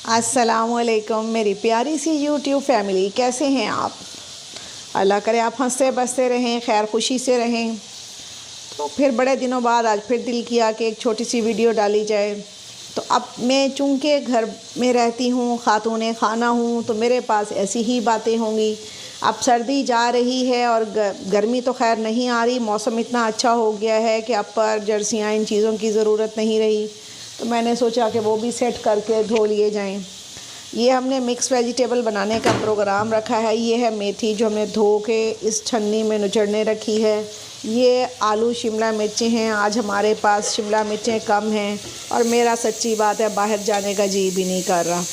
अस्सलामुअलैकुम मेरी प्यारी सी यूट्यूब फैमिली, कैसे हैं आप। अल्लाह करे आप हंसते बसते रहें, खैर खुशी से रहें। तो फिर बड़े दिनों बाद आज फिर दिल किया कि एक छोटी सी वीडियो डाली जाए। तो अब मैं चूँकि घर में रहती हूँ, खातून खाना हूँ, तो मेरे पास ऐसी ही बातें होंगी। अब सर्दी जा रही है और गर्मी तो खैर नहीं आ रही, मौसम इतना अच्छा हो गया है कि अब पर जर्सियाँ इन चीज़ों की ज़रूरत नहीं रही। तो मैंने सोचा कि वो भी सेट करके धो लिए जाएं। ये हमने मिक्स वेजिटेबल बनाने का प्रोग्राम रखा है। ये है मेथी जो हमने धो के इस छन्नी में निचड़ने रखी है। ये आलू शिमला मिर्चें हैं, आज हमारे पास शिमला मिर्चें कम हैं और मेरा सच्ची बात है बाहर जाने का जी भी नहीं कर रहा।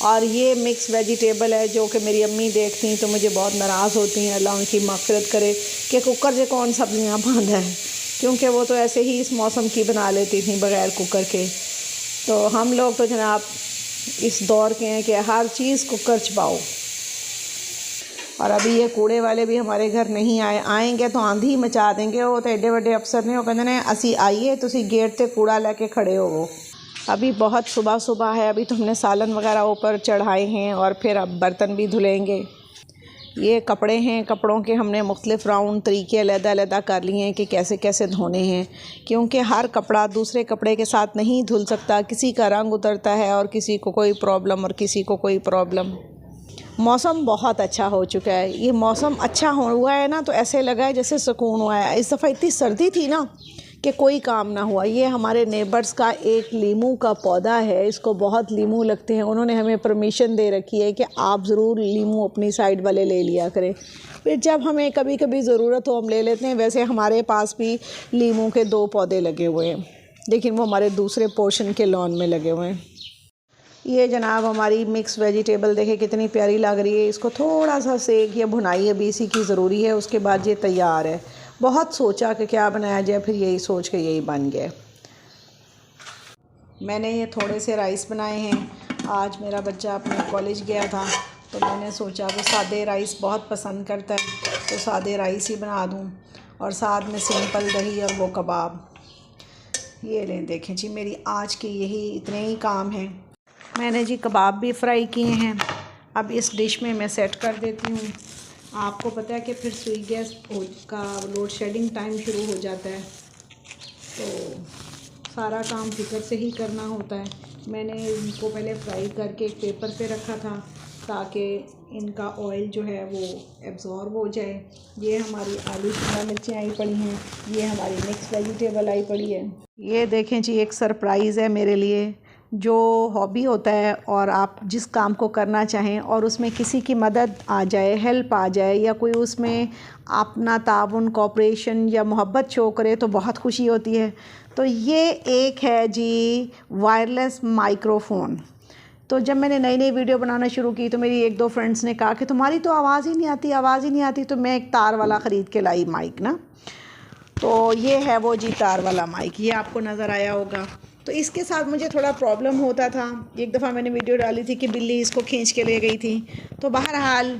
और ये मिक्स वेजिटेबल है जो कि मेरी अम्मी देखती तो मुझे बहुत नाराज़ होती हैं, अल्लाह उनकी मग़फ़िरत करे, कि कुकर से कौन सब्ज़ियाँ बांधा है, क्योंकि वो तो ऐसे ही इस मौसम की बना लेती थी बग़ैर कुकर के। तो हम लोग तो जनाब इस दौर के हैं कि हर चीज़ कुकर चबाओ। और अभी ये कूड़े वाले भी हमारे घर नहीं आएंगे तो आंधी मचा देंगे। वो तो एडे बड़े अफसर ने, वो कहते हैं असी आइए तुसी गेट ते कूड़ा लेके खड़े हो। अभी बहुत सुबह सुबह है, अभी तो हमने सालन वगैरह ऊपर चढ़ाए हैं और फिर अब बर्तन भी धुलेंगे। ये कपड़े हैं, कपड़ों के हमने मुख्तलिफ़ राउंड तरीके अलग-अलग कर लिए हैं कि कैसे कैसे धोने हैं, क्योंकि हर कपड़ा दूसरे कपड़े के साथ नहीं धुल सकता। किसी का रंग उतरता है और किसी को कोई प्रॉब्लम और किसी को कोई प्रॉब्लम। मौसम बहुत अच्छा हो चुका है। ये मौसम अच्छा हुआ है ना, तो ऐसे लगा है जैसे सुकून हुआ है। इस दफ़ा इतनी सर्दी थी ना कि कोई काम ना हुआ। ये हमारे नेबर्स का एक लीमू का पौधा है, इसको बहुत लीमू लगते हैं। उन्होंने हमें परमिशन दे रखी है कि आप ज़रूर लीमू अपनी साइड वाले ले लिया करें, फिर जब हमें कभी कभी ज़रूरत हो हम ले लेते हैं। वैसे हमारे पास भी लीमू के 2 पौधे लगे हुए हैं, लेकिन वो हमारे दूसरे पोर्शन के लॉन में लगे हुए हैं। ये जनाब हमारी मिक्स वेजिटेबल देखे कितनी प्यारी लग रही है। इसको थोड़ा सा सेक या भुनाई अभी इसी की ज़रूरी है, उसके बाद ये तैयार है। बहुत सोचा कि क्या बनाया जाए, फिर यही सोच के यही बन गया। मैंने ये थोड़े से राइस बनाए हैं। आज मेरा बच्चा अपने कॉलेज गया था तो मैंने सोचा वो सादे राइस बहुत पसंद करता है, तो सादे राइस ही बना दूँ और साथ में सिंपल दही और वो कबाब। ये लें देखें जी, मेरी आज के यही इतने ही काम हैं। मैंने जी कबाब भी फ्राई किए हैं। अब इस डिश में मैं सेट कर देती हूँ। आपको पता है कि फिर सुई गैस का लोड शेडिंग टाइम शुरू हो जाता है, तो सारा काम फिक्र से ही करना होता है। मैंने इनको पहले फ्राई करके एक पेपर पे रखा था ताकि इनका ऑयल जो है वो एब्ज़ॉर्ब हो जाए। ये हमारी आलू शिमला मिर्चें आई पड़ी हैं, ये हमारी मिक्स वेजिटेबल आई पड़ी है। ये देखें जी, एक सरप्राइज़ है मेरे लिए। जो हॉबी होता है और आप जिस काम को करना चाहें और उसमें किसी की मदद आ जाए, हेल्प आ जाए, या कोई उसमें अपना ताउन, कोऑपरेशन या मोहब्बत शो करे तो बहुत खुशी होती है। तो ये एक है जी वायरलेस माइक्रोफ़ोन। तो जब मैंने नई नई वीडियो बनाना शुरू की तो मेरी 1-2 फ्रेंड्स ने कहा कि तुम्हारी तो आवाज़ ही नहीं आती, आवाज़ ही नहीं आती। तो मैं एक तार वाला ख़रीद के लाई माइक ना, तो ये है वो जी तार वाला माइक, ये आपको नज़र आया होगा। तो इसके साथ मुझे थोड़ा प्रॉब्लम होता था। एक दफ़ा मैंने वीडियो डाली थी कि बिल्ली इसको खींच के ले गई थी, तो बहरहाल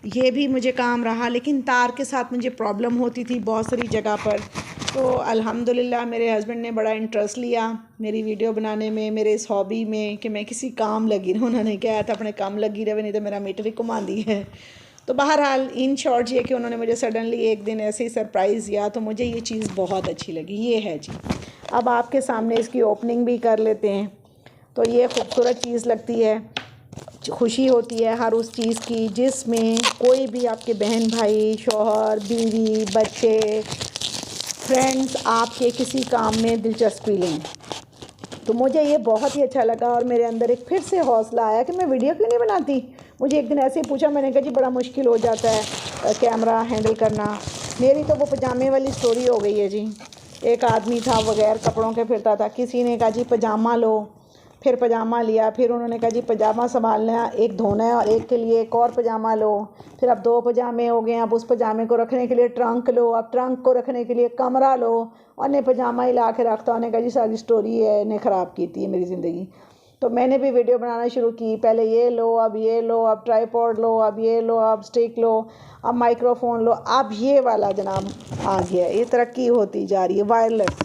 ये भी मुझे काम रहा, लेकिन तार के साथ मुझे प्रॉब्लम होती थी बहुत सारी जगह पर। तो अल्हम्दुलिल्लाह मेरे हस्बैंड ने बड़ा इंटरेस्ट लिया मेरी वीडियो बनाने में, मेरे इस हॉबी में कि मैं किसी काम लगी रहूँ। उन्होंने कहा था अपने काम लगी रहे, नहीं तो मेरा मीटर ही घुमा दी है। तो बहरहाल इन शॉर्ट ये कि उन्होंने मुझे सडनली एक दिन ऐसे ही सरप्राइज़ दिया, तो मुझे ये चीज़ बहुत अच्छी लगी। ये है जी, अब आपके सामने इसकी ओपनिंग भी कर लेते हैं। तो ये खूबसूरत चीज़ लगती है, खुशी होती है हर उस चीज़ की जिसमें कोई भी आपके बहन भाई, शौहर, बीवी, बच्चे, फ्रेंड्स आपके किसी काम में दिलचस्पी लें। तो मुझे ये बहुत ही अच्छा लगा और मेरे अंदर एक फिर से हौसला आया कि मैं वीडियो क्यों नहीं बनाती। मुझे एक दिन ऐसे ही पूछा, मैंने कहा जी बड़ा मुश्किल हो जाता है कैमरा हैंडल करना। मेरी तो वो पजामे वाली स्टोरी हो गई है जी। एक आदमी था बगैर कपड़ों के फिरता था, किसी ने कहा जी पजामा लो, फिर पजामा लिया, फिर उन्होंने कहा जी पजामा संभालना, एक धोना है और एक के लिए एक और पजामा लो, फिर अब 2 पजामे हो गए, अब उस पजामे को रखने के लिए ट्रंक लो, अब ट्रंक को रखने के लिए कमरा लो, और ने पजामा ही ला के रखता। उन्होंने कहा जी सारी स्टोरी है ने ख़राब की थी मेरी ज़िंदगी। तो मैंने भी वीडियो बनाना शुरू की, पहले ये लो, अब ये लो, अब ट्राईपॉड लो, अब ये लो, अब स्टिक लो, अब माइक्रोफोन लो, अब ये वाला जनाब आ गया। ये तरक्की होती जा रही है वायरलेस।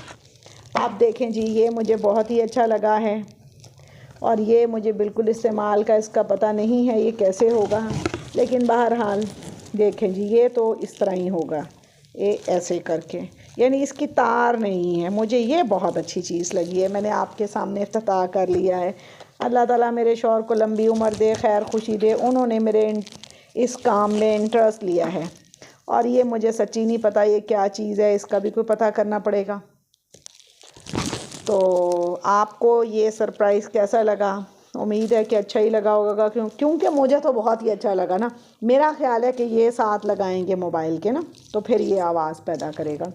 आप देखें जी, ये मुझे बहुत ही अच्छा लगा है और ये मुझे बिल्कुल इस्तेमाल का इसका पता नहीं है ये कैसे होगा, लेकिन बहरहाल देखें जी, ये तो इस तरह ही होगा, ये ऐसे करके, यानी इसकी तार नहीं है। मुझे ये बहुत अच्छी चीज़ लगी है, मैंने आपके सामने इफ्तिताह कर लिया है। अल्लाह ताला मेरे शौहर को लंबी उम्र दे, खैर खुशी दे, उन्होंने मेरे इस काम में इंटरेस्ट लिया है। और ये मुझे सच्ची नहीं पता ये क्या चीज़ है, इसका भी कोई पता करना पड़ेगा। तो आपको ये सरप्राइज़ कैसा लगा? उम्मीद है कि अच्छा ही लगा होगा, क्योंकि मुझे तो बहुत ही अच्छा लगा ना। मेरा ख़्याल है कि ये साथ लगाएंगे मोबाइल के ना, तो फिर ये आवाज़ पैदा करेगा।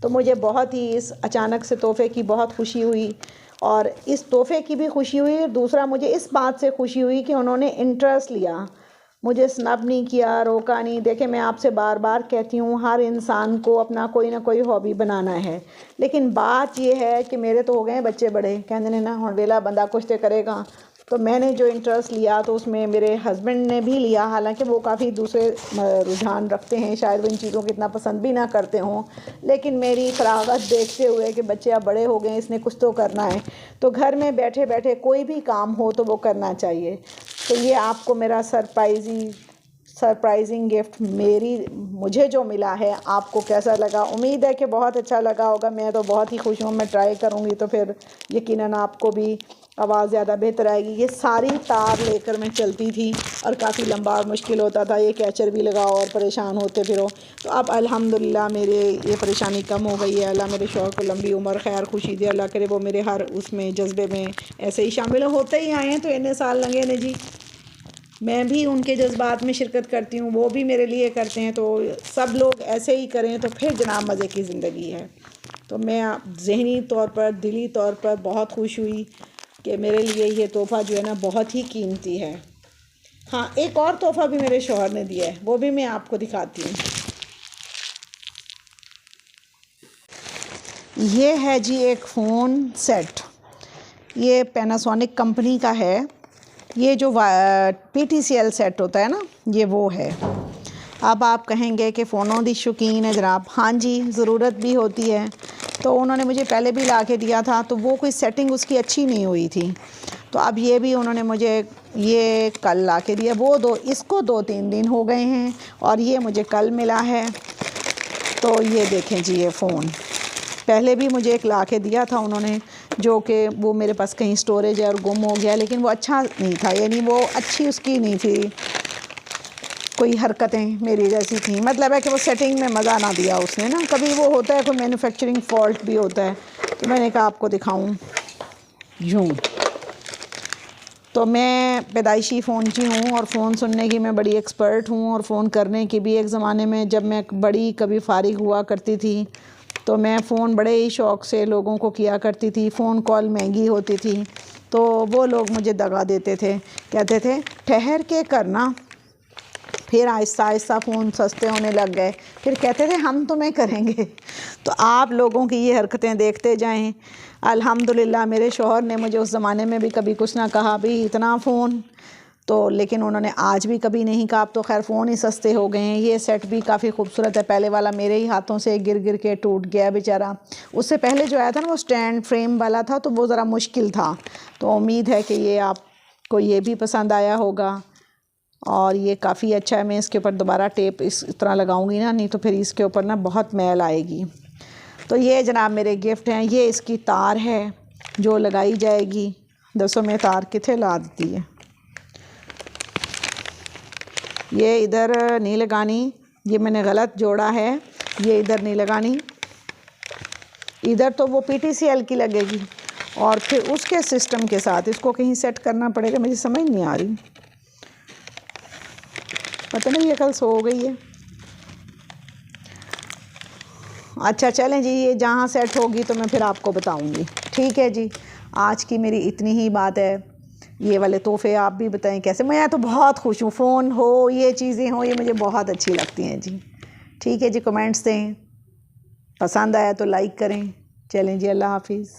तो मुझे बहुत ही इस अचानक से तोहफ़े की बहुत खुशी हुई, और इस तोहफ़े की भी खुशी हुई, और दूसरा मुझे इस बात से खुशी हुई कि उन्होंने इंटरेस्ट लिया, मुझे स्नब नहीं किया, रोका नहीं। देखें, मैं आपसे बार बार कहती हूँ हर इंसान को अपना कोई ना कोई हॉबी बनाना है, लेकिन बात यह है कि मेरे तो हो गए हैं बच्चे बड़े, कहते ने ना हुण वेला बंदा कुछ तो करेगा। तो मैंने जो इंटरेस्ट लिया तो उसमें मेरे हस्बैंड ने भी लिया, हालांकि वो काफ़ी दूसरे रुझान रखते हैं, शायद वो इन चीज़ों को इतना पसंद भी ना करते हों, लेकिन मेरी फरागत देखते हुए कि बच्चे अब बड़े हो गए, इसने कुछ तो करना है, तो घर में बैठे बैठे कोई भी काम हो तो वो करना चाहिए। तो ये आपको मेरा सरप्राइजिंग गिफ्ट मुझे जो मिला है, आपको कैसा लगा? उम्मीद है कि बहुत अच्छा लगा होगा। मैं तो बहुत ही खुश हूँ, मैं ट्राई करूँगी तो फिर यकीनन आपको भी आवाज़ ज़्यादा बेहतर आएगी। ये सारी तार लेकर मैं चलती थी और काफ़ी लंबा और मुश्किल होता था, ये कैचर भी लगाओ और परेशान होते फिरो। तो अब अल्हम्दुलिल्लाह मेरे ये परेशानी कम हो गई है। अल्लाह मेरे शौहर को लंबी उम्र खैर खुशी दे, अल्लाह करे वो मेरे हर उसमें जज्बे में ऐसे ही शामिल होते ही आए हैं। तो इतने साल लगे ने जी, मैं भी उनके जज्बात में शिरकत करती हूँ, वो भी मेरे लिए करते हैं, तो सब लोग ऐसे ही करें तो फिर जनाब मज़े की ज़िंदगी है। तो मैं ज़हनी तौर पर, दिली तौर पर बहुत खुश हुई कि मेरे लिए ये तोहफ़ा जो है ना बहुत ही कीमती है। हाँ, एक और तोहफ़ा भी मेरे शौहर ने दिया है, वो भी मैं आपको दिखाती हूँ। ये है जी एक फ़ोन सेट, ये पैनासोनिक कंपनी का है। ये जो PTCL सेट होता है ना, ये वो है। अब आप कहेंगे कि फ़ोनों दी शौकीन है जनाब। हाँ जी, ज़रूरत भी होती है। तो उन्होंने मुझे पहले भी ला के दिया था, तो वो कोई सेटिंग उसकी अच्छी नहीं हुई थी, तो अब ये भी उन्होंने मुझे ये कल ला के दिया। इसको 2-3 दिन हो गए हैं और ये मुझे कल मिला है। तो ये देखें जी, ये फ़ोन पहले भी मुझे एक ला के दिया था उन्होंने, जो कि वो मेरे पास कहीं स्टोरेज है और गुम हो गया, लेकिन वो अच्छा नहीं था, यानी वो अच्छी उसकी नहीं थी, कोई हरकतें मेरी जैसी थी, मतलब है कि वो सेटिंग में मज़ा ना दिया उसने ना। कभी वो होता है, कोई मैन्युफैक्चरिंग फ़ॉल्ट भी होता है। तो मैंने कहा आपको दिखाऊं यूँ। तो मैं पैदाइशी फ़ोनची हूँ और फ़ोन सुनने की मैं बड़ी एक्सपर्ट हूँ, और फ़ोन करने की भी। एक ज़माने में जब मैं बड़ी कभी फ़ारिग हुआ करती थी तो मैं फ़ोन बड़े ही शौक़ से लोगों को किया करती थी। फ़ोन कॉल महंगी होती थी तो वो लोग मुझे दगा देते थे, कहते थे ठहर के करना। फिर आहिस्ता आहिस्ता फ़ोन सस्ते होने लग गए, फिर कहते थे हम तुम्हें करेंगे। तो आप लोगों की ये हरकतें देखते जाएं। अल्हम्दुलिल्लाह मेरे शौहर ने मुझे उस ज़माने में भी कभी कुछ ना कहा, भी इतना फ़ोन तो, लेकिन उन्होंने आज भी कभी नहीं कहा। अब तो खैर फ़ोन ही सस्ते हो गए हैं। ये सेट भी काफ़ी खूबसूरत है। पहले वाला मेरे ही हाथों से गिर गिर के टूट गया बेचारा। उससे पहले जो आया था ना, वो स्टैंड फ्रेम वाला था, तो वो ज़रा मुश्किल था। तो उम्मीद है कि ये आपको ये भी पसंद आया होगा, और ये काफ़ी अच्छा है। मैं इसके ऊपर दोबारा टेप इस तरह लगाऊंगी ना, नहीं तो फिर इसके ऊपर ना बहुत मैल आएगी। तो ये जनाब मेरे गिफ्ट हैं। ये इसकी तार है जो लगाई जाएगी। दसों में तार किथे ला दी है, ये इधर नहीं लगानी, ये मैंने गलत जोड़ा है, ये इधर नहीं लगानी, इधर तो वो PTCL की लगेगी, और फिर उसके सिस्टम के साथ इसको कहीं सेट करना पड़ेगा। मुझे समझ नहीं आ रही, पता नहीं ये कल सो गई है। अच्छा चलें जी, ये जहाँ सेट होगी तो मैं फिर आपको बताऊंगी। ठीक है जी, आज की मेरी इतनी ही बात है। ये वाले तोहफ़े आप भी बताएं कैसे। मैं तो बहुत खुश हूँ, फ़ोन हो, ये चीज़ें हो, ये मुझे बहुत अच्छी लगती हैं जी। ठीक है जी, कमेंट्स दें, पसंद आया तो लाइक करें। चलें जी, अल्लाह हाफिज़।